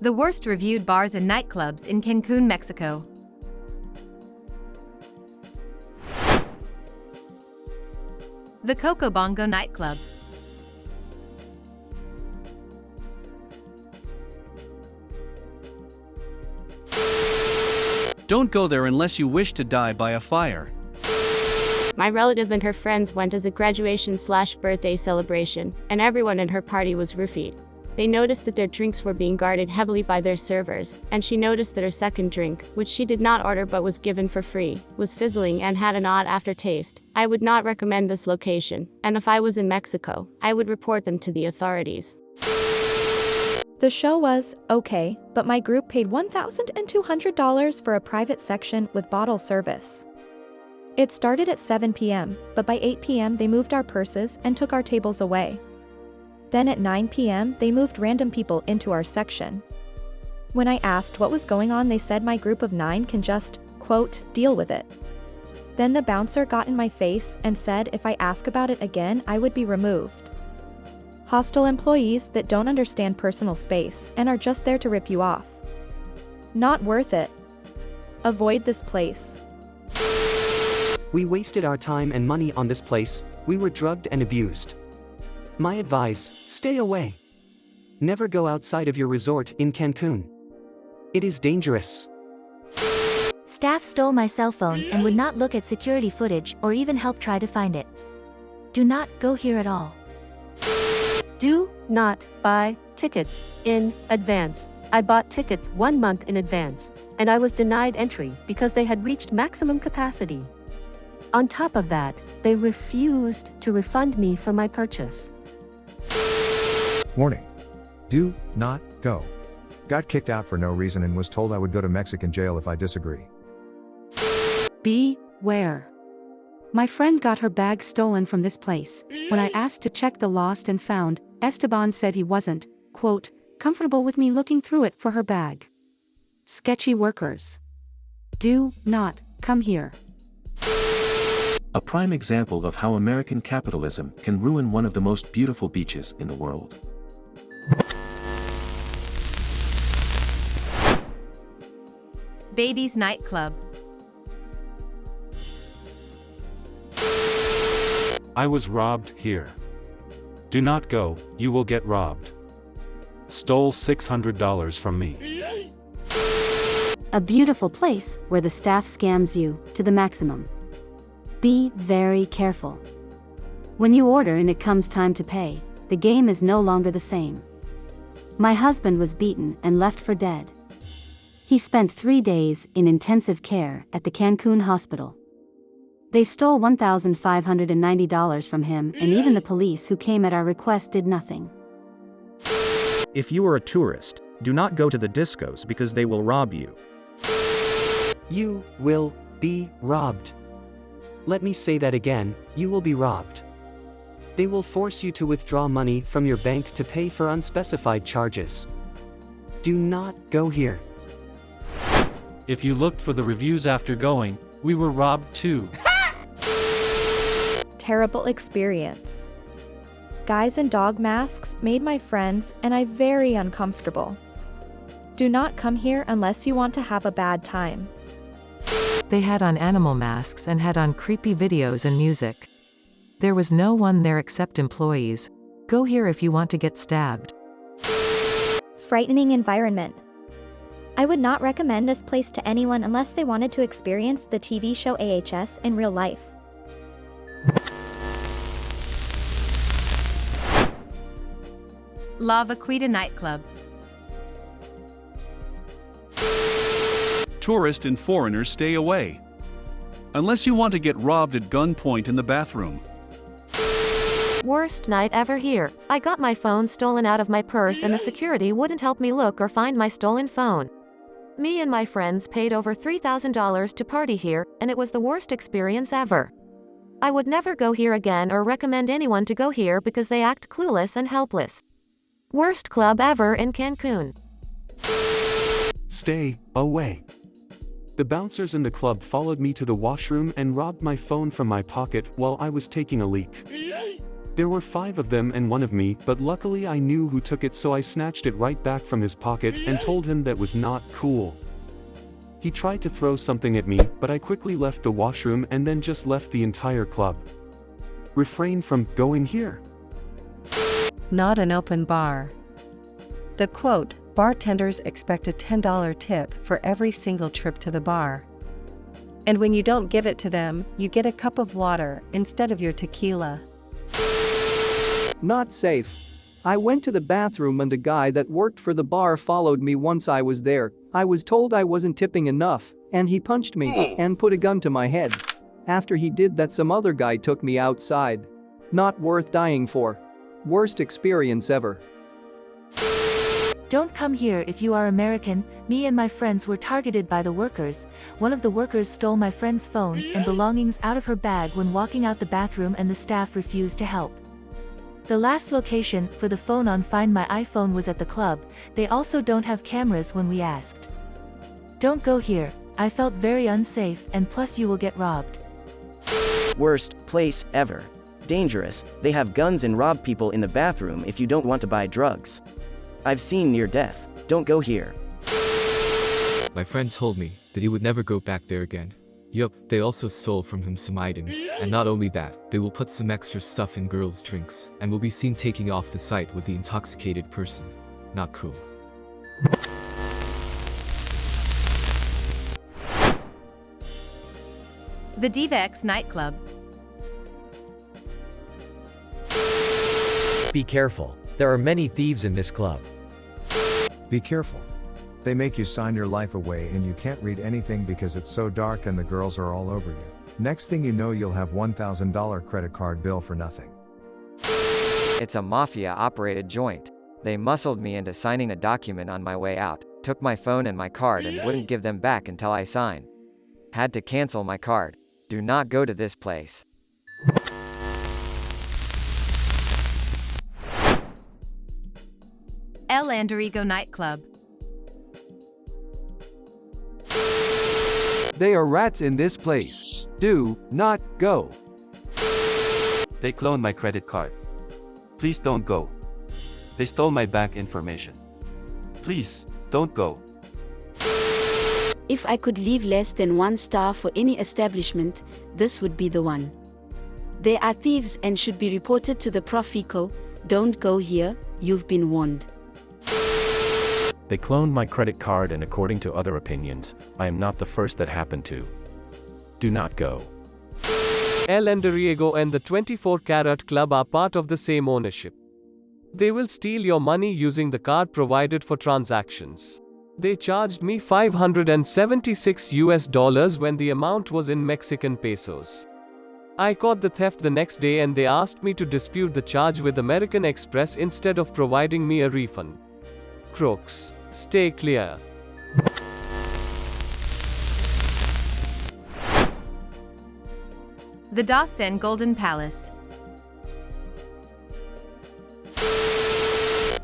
The worst reviewed bars and nightclubs in Cancun, Mexico. The Coco Bongo nightclub. Don't go there unless you wish to die by a fire. My relative and her friends went as a graduation/birthday celebration, and everyone in her party was roofied. They noticed that their drinks were being guarded heavily by their servers, and she noticed that her second drink, which she did not order but was given for free, was fizzling and had an odd aftertaste. I would not recommend this location, and if I was in Mexico, I would report them to the authorities. The show was okay, but my group paid $1,200 for a private section with bottle service. It started at 7 p.m., but by 8 p.m. they moved our purses and took our tables away. Then at 9 p.m. they moved random people into our section. When I asked what was going on, they said my group of 9 can just, quote, deal with it. Then the bouncer got in my face and said if I ask about it again I would be removed. Hostile employees that don't understand personal space and are just there to rip you off. Not worth it. Avoid this place. We wasted our time and money on this place. We were drugged and abused. My advice, stay away. Never go outside of your resort in Cancun. It is dangerous. Staff stole my cell phone and would not look at security footage or even help try to find it. Do not go here at all. Do not buy tickets in advance. I bought tickets 1 month in advance, and I was denied entry because they had reached maximum capacity. On top of that, they refused to refund me for my purchase. Warning. Do not go. Got kicked out for no reason and was told I would go to Mexican jail if I disagree. Beware. My friend got her bag stolen from this place. When I asked to check the lost and found, Esteban said he wasn't, quote, comfortable with me looking through it for her bag. Sketchy workers. Do not come here. A prime example of how American capitalism can ruin one of the most beautiful beaches in the world. Baby's nightclub. I was robbed here. Do not go, you will get robbed. Stole $600 from me. A beautiful place where the staff scams you to the maximum. Be very careful. When you order and it comes time to pay, the game is no longer the same. My husband was beaten and left for dead. He spent 3 days in intensive care at the Cancun hospital. They stole $1,590 from him, and even the police who came at our request did nothing. If you are a tourist, do not go to the discos because they will rob you. You will be robbed. Let me say that again, you will be robbed. They will force you to withdraw money from your bank to pay for unspecified charges. Do not go here. If you looked for the reviews after going, we were robbed too. Terrible experience. Guys in dog masks made my friends and I very uncomfortable. Do not come here unless you want to have a bad time. They had on animal masks and had on creepy videos and music. There was no one there except employees. Go here if you want to get stabbed. Frightening environment. I would not recommend this place to anyone unless they wanted to experience the TV show AHS in real life. La Vaquita nightclub. Tourists and foreigners stay away. Unless you want to get robbed at gunpoint in the bathroom. Worst night ever here. I got my phone stolen out of my purse and the security wouldn't help me look or find my stolen phone. Me and my friends paid over $3,000 to party here, and it was the worst experience ever. I would never go here again or recommend anyone to go here because they act clueless and helpless. Worst club ever in Cancun. Stay away. The bouncers in the club followed me to the washroom and robbed my phone from my pocket while I was taking a leak. There were 5 of them and 1 of me, but luckily I knew who took it, so I snatched it right back from his pocket and told him that was not cool. He tried to throw something at me, but I quickly left the washroom and then just left the entire club. Refrain from going here. Not an open bar. The quote, bartenders expect a $10 tip for every single trip to the bar. And when you don't give it to them, you get a cup of water instead of your tequila. Not safe. I went to the bathroom and a guy that worked for the bar followed me once I was there. I was told I wasn't tipping enough, and he punched me and put a gun to my head. After he did that, some other guy took me outside. Not worth dying for. Worst experience ever. Don't come here if you are American. Me and my friends were targeted by the workers. One of the workers stole my friend's phone and belongings out of her bag when walking out the bathroom, and the staff refused to help. The last location for the phone on Find My iPhone was at the club. They also don't have cameras when we asked. Don't go here. I felt very unsafe, and plus you will get robbed. Worst place ever. Dangerous. They have guns and rob people in the bathroom if you don't want to buy drugs. I've seen near death. Don't go here. My friend told me that he would never go back there again. Yup, they also stole from him some items, and not only that, they will put some extra stuff in girls' drinks, and will be seen taking off the site with the intoxicated person. Not cool. The Diva X nightclub. Be careful. There are many thieves in this club. Be careful. They make you sign your life away and you can't read anything because it's so dark and the girls are all over you. Next thing you know, you'll have $1,000 credit card bill for nothing. It's a mafia-operated joint. They muscled me into signing a document on my way out, took my phone and my card and wouldn't give them back until I signed. Had to cancel my card. Do not go to this place. El Andarigo nightclub. They are rats in this place. Do not go. They cloned my credit card. Please don't go. They stole my bank information. Please, don't go. If I could leave less than 1 star for any establishment, this would be the one. They are thieves and should be reported to the Profico. Don't go here, you've been warned. They cloned my credit card, and according to other opinions, I am not the first that happened to. Do not go. El Andariego and the 24 Carat Club are part of the same ownership. They will steal your money using the card provided for transactions. They charged me $576 when the amount was in Mexican pesos. I caught the theft the next day and they asked me to dispute the charge with American Express instead of providing me a refund. Crooks, stay clear. The Dawson Golden Palace.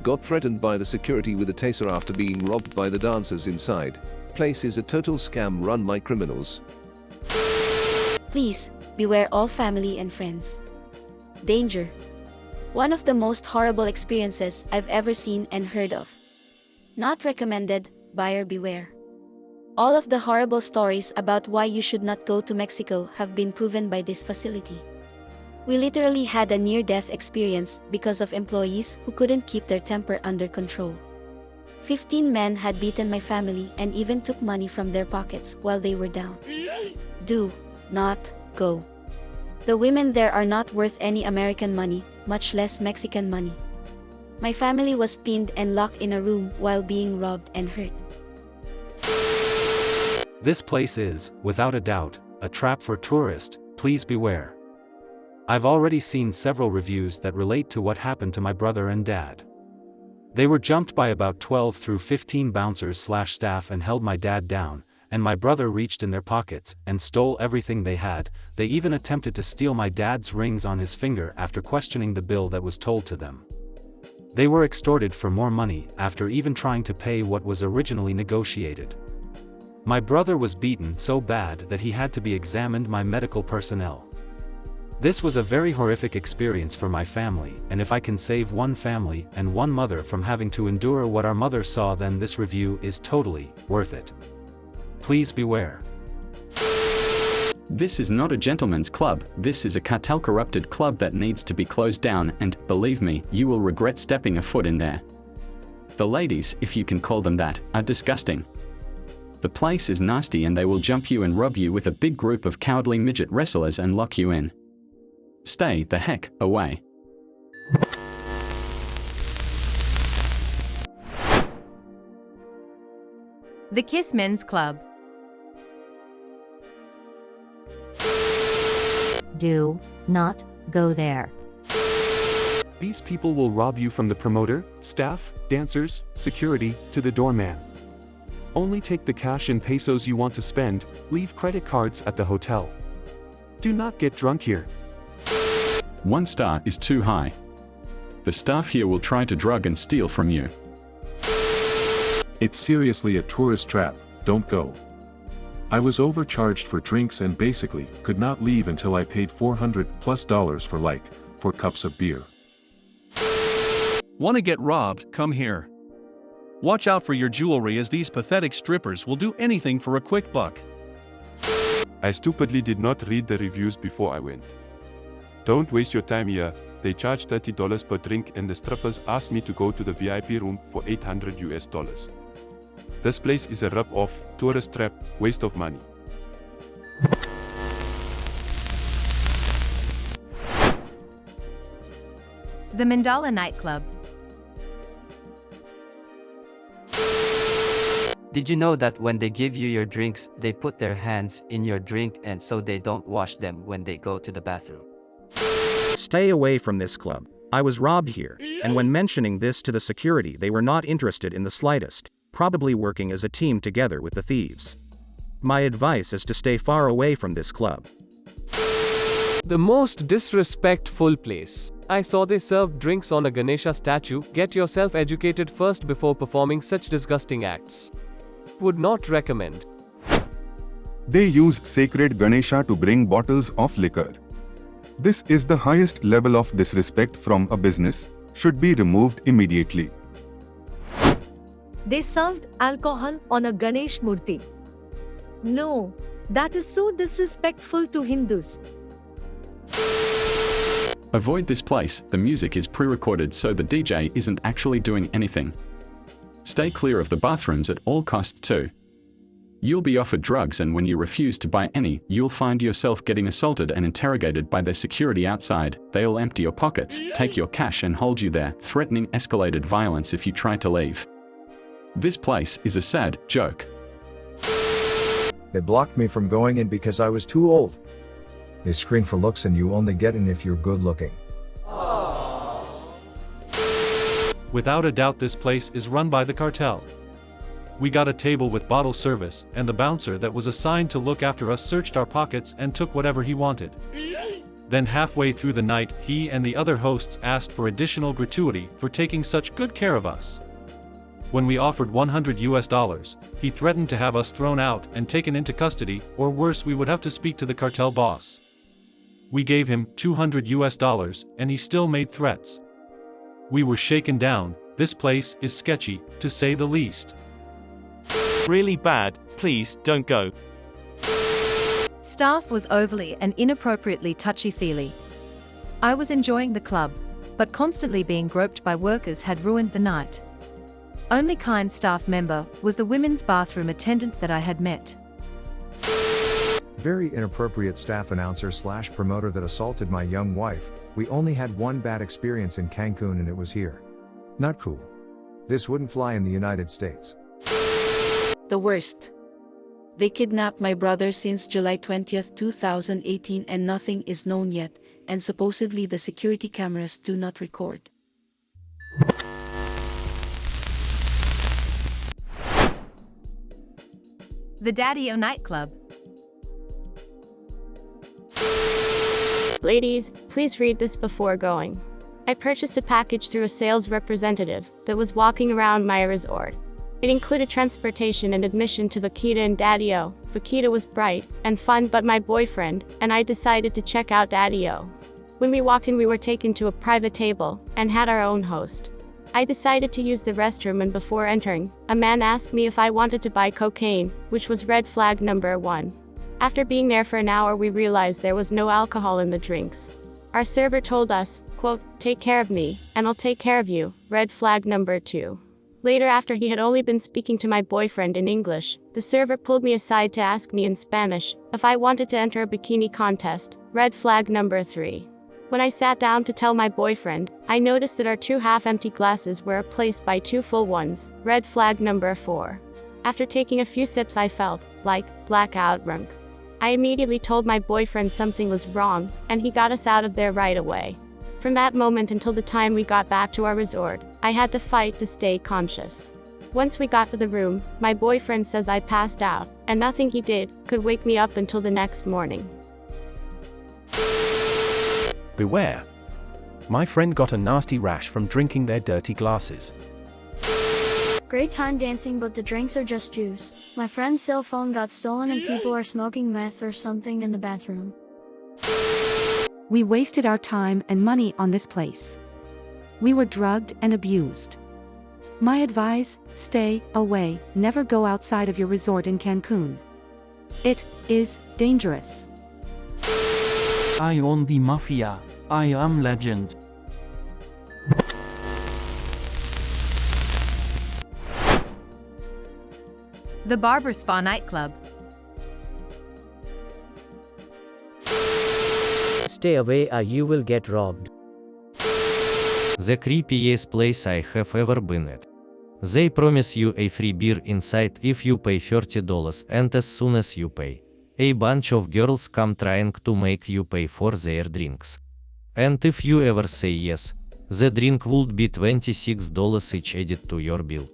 Got threatened by the security with a taser after being robbed by the dancers inside. Place is a total scam run by criminals. Please, beware all family and friends. Danger. One of the most horrible experiences I've ever seen and heard of. Not recommended, buyer beware. All of the horrible stories about why you should not go to Mexico have been proven by this facility. We literally had a near-death experience because of employees who couldn't keep their temper under control. 15 men had beaten my family and even took money from their pockets while they were down. Do not go. The women there are not worth any American money, much less Mexican money. My family was pinned and locked in a room while being robbed and hurt. This place is, without a doubt, a trap for tourists. Please beware. I've already seen several reviews that relate to what happened to my brother and dad. They were jumped by about 12 through 15 bouncers/staff and held my dad down, and my brother reached in their pockets and stole everything they had. They even attempted to steal my dad's rings on his finger after questioning the bill that was told to them. They were extorted for more money after even trying to pay what was originally negotiated. My brother was beaten so bad that he had to be examined by medical personnel. This was a very horrific experience for my family, and if I can save one family and one mother from having to endure what our mother saw, then this review is totally worth it. Please beware. This is not a gentleman's club, this is a cartel-corrupted club that needs to be closed down, and, believe me, you will regret stepping a foot in there. The ladies, if you can call them that, are disgusting. The place is nasty and they will jump you and rob you with a big group of cowardly midget wrestlers and lock you in. Stay the heck away. The Kiss Men's Club. Do not go there. These people will rob you from the promoter, staff, dancers, security, to the doorman. Only take the cash and pesos you want to spend, leave credit cards at the hotel. Do not get drunk here. 1 star is too high. The staff here will try to drug and steal from you. It's seriously a tourist trap, don't go. I was overcharged for drinks and basically could not leave until I paid $400+ for 4 cups of beer. Want to get robbed? Come here. Watch out for your jewelry, as these pathetic strippers will do anything for a quick buck. I stupidly did not read the reviews before I went. Don't waste your time here. They charge $30 per drink and the strippers asked me to go to the VIP room for $800. This place is a rip-off, tourist trap, waste of money. The Mandala Nightclub. Did you know that when they give you your drinks, they put their hands in your drink and so they don't wash them when they go to the bathroom? Stay away from this club. I was robbed here, and when mentioning this to the security, they were not interested in the slightest, probably working as a team together with the thieves. My advice is to stay far away from this club. The most disrespectful place. I saw they served drinks on a Ganesha statue. Get yourself educated first before performing such disgusting acts. Would not recommend. They use sacred Ganesha to bring bottles of liquor. This is the highest level of disrespect from a business, should be removed immediately. They served alcohol on a Ganesh Murti. No, that is so disrespectful to Hindus. Avoid this place, the music is pre-recorded so the DJ isn't actually doing anything. Stay clear of the bathrooms at all costs too. You'll be offered drugs, and when you refuse to buy any, you'll find yourself getting assaulted and interrogated by their security outside. They'll empty your pockets, take your cash and hold you there, threatening escalated violence if you try to leave. This place is a sad joke. They blocked me from going in because I was too old. They screen for looks and you only get in if you're good looking. Without a doubt, this place is run by the cartel. We got a table with bottle service, and the bouncer that was assigned to look after us searched our pockets and took whatever he wanted. Then halfway through the night, he and the other hosts asked for additional gratuity for taking such good care of us. When we offered $100, he threatened to have us thrown out and taken into custody, or worse, we would have to speak to the cartel boss. We gave him $200, and he still made threats. We were shaken down. This place is sketchy, to say the least. Really bad, please don't go. Staff was overly and inappropriately touchy-feely. I was enjoying the club, but constantly being groped by workers had ruined the night. Only kind staff member was the women's bathroom attendant that I had met. Very inappropriate staff announcer / promoter that assaulted my young wife. We only had one bad experience in Cancun and it was here. Not cool. This wouldn't fly in the United States. The worst. They kidnapped my brother since July 20th, 2018 and nothing is known yet, and supposedly the security cameras do not record. The Daddy-O Nightclub. Ladies, please read this before going. I purchased a package through a sales representative that was walking around my resort. It included transportation and admission to Vaquita and Daddy-O. Vaquita was bright and fun, but my boyfriend and I decided to check out Daddy-O. When we walked in, we were taken to a private table and had our own host. I decided to use the restroom, and before entering, a man asked me if I wanted to buy cocaine, which was red flag number 1. After being there for an hour, we realized there was no alcohol in the drinks. Our server told us, quote, "Take care of me, and I'll take care of you," red flag number 2. Later, after he had only been speaking to my boyfriend in English, the server pulled me aside to ask me in Spanish if I wanted to enter a bikini contest, red flag number 3. When I sat down to tell my boyfriend, I noticed that our 2 half-empty glasses were replaced by 2 full ones, red flag number 4. After taking a few sips, I felt like blackout drunk. I immediately told my boyfriend something was wrong, and he got us out of there right away. From that moment until the time we got back to our resort, I had to fight to stay conscious. Once we got to the room, my boyfriend says I passed out, and nothing he did could wake me up until the next morning. Beware. My friend got a nasty rash from drinking their dirty glasses. Great time dancing, but the drinks are just juice. My friend's cell phone got stolen and people are smoking meth or something in the bathroom. We wasted our time and money on this place. We were drugged and abused. My advice, stay away, never go outside of your resort in Cancun. It is dangerous. I own the mafia. I am legend. The Barber Spa Nightclub. Stay away or you will get robbed. The creepiest place I have ever been at. They promise you a free beer inside if you pay $30, and as soon as you pay, a bunch of girls come trying to make you pay for their drinks. And if you ever say yes, the drink would be $26 each added to your bill.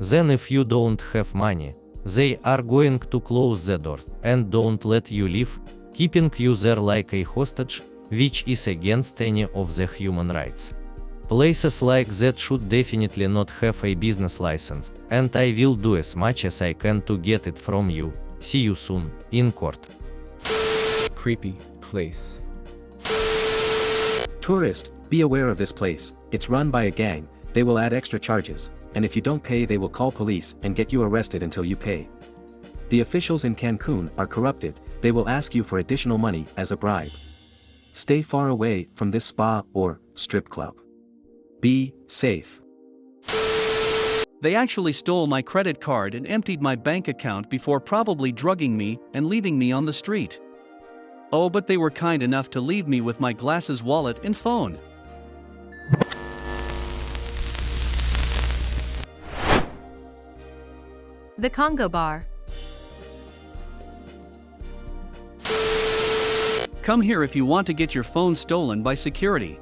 Then if you don't have money, they are going to close the door and don't let you leave, keeping you there like a hostage, which is against any of the human rights. Places like that should definitely not have a business license, and I will do as much as I can to get it from you. See you soon, in court. Creepy place. Tourist, be aware of this place. It's run by a gang. They will add extra charges, and if you don't pay, they will call police and get you arrested until you pay. The officials in Cancun are corrupted. They will ask you for additional money as a bribe. Stay far away from this spa or strip club. Be safe. They actually stole my credit card and emptied my bank account before probably drugging me and leaving me on the street. Oh, but they were kind enough to leave me with my glasses, wallet, and phone. The Congo Bar. Come here if you want to get your phone stolen by security.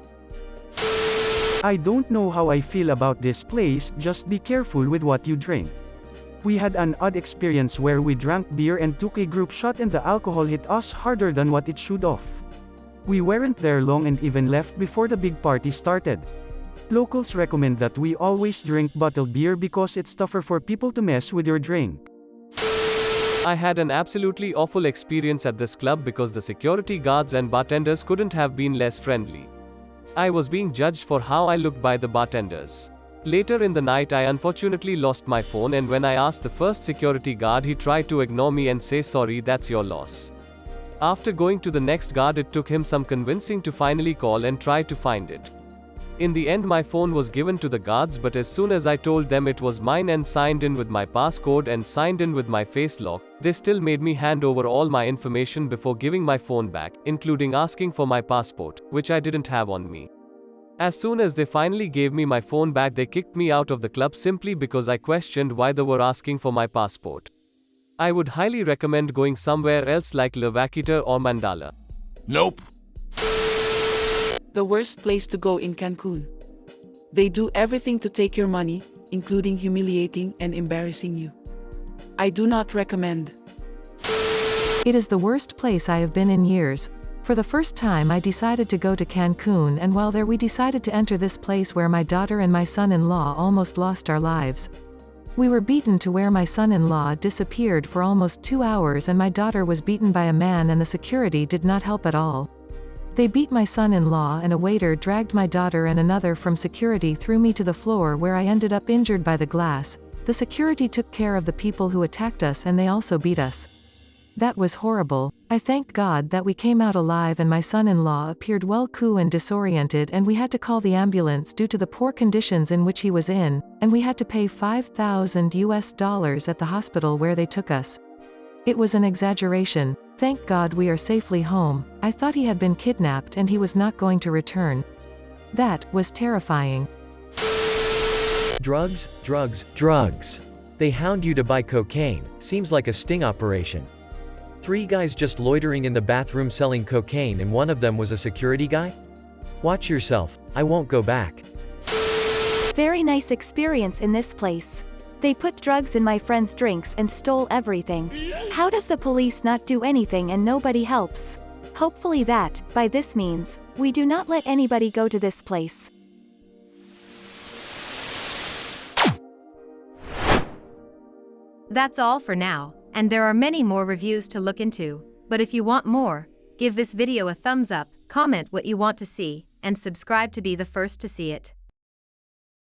I don't know how I feel about this place, just be careful with what you drink. We had an odd experience where we drank beer and took a group shot and the alcohol hit us harder than what it should have. We weren't there long and even left before the big party started. Locals recommend that we always drink bottled beer because it's tougher for people to mess with your drink. I had an absolutely awful experience at this club because the security guards and bartenders couldn't have been less friendly. I was being judged for how I looked by the bartenders. Later in the night, I unfortunately lost my phone, and when I asked the first security guard, he tried to ignore me and say, "Sorry, that's your loss." After going to the next guard, it took him some convincing to finally call and try to find it. In the end, my phone was given to the guards, but as soon as I told them it was mine and signed in with my passcode and signed in with my face lock, they still made me hand over all my information before giving my phone back, including asking for my passport, which I didn't have on me. As soon as they finally gave me my phone back, they kicked me out of the club simply because I questioned why they were asking for my passport. I would highly recommend going somewhere else like La Vaquita or Mandala. Nope. The worst place to go in Cancun. They do everything to take your money, including humiliating and embarrassing you. I do not recommend. It is the worst place I have been in years. For the first time I decided to go to Cancun, and while there we decided to enter this place where my daughter and my son-in-law almost lost our lives. We were beaten to where my son-in-law disappeared for almost 2 hours and my daughter was beaten by a man and the security did not help at all. They beat my son-in-law and a waiter dragged my daughter and another from security threw me to the floor where I ended up injured by the glass. The security took care of the people who attacked us and they also beat us. That was horrible. I thank God that we came out alive and my son-in-law appeared well cool and disoriented and we had to call the ambulance due to the poor conditions in which he was in, and we had to pay $5,000 at the hospital where they took us. It was an exaggeration. Thank God we are safely home. I thought he had been kidnapped and he was not going to return. That was terrifying. Drugs, drugs, drugs. They hound you to buy cocaine, seems like a sting operation. 3 guys just loitering in the bathroom selling cocaine and one of them was a security guy? Watch yourself, I won't go back. Very nice experience in this place. They put drugs in my friend's drinks and stole everything. How does the police not do anything and nobody helps? Hopefully that, by this means, we do not let anybody go to this place. That's all for now, and there are many more reviews to look into, but if you want more, give this video a thumbs up, comment what you want to see, and subscribe to be the first to see it.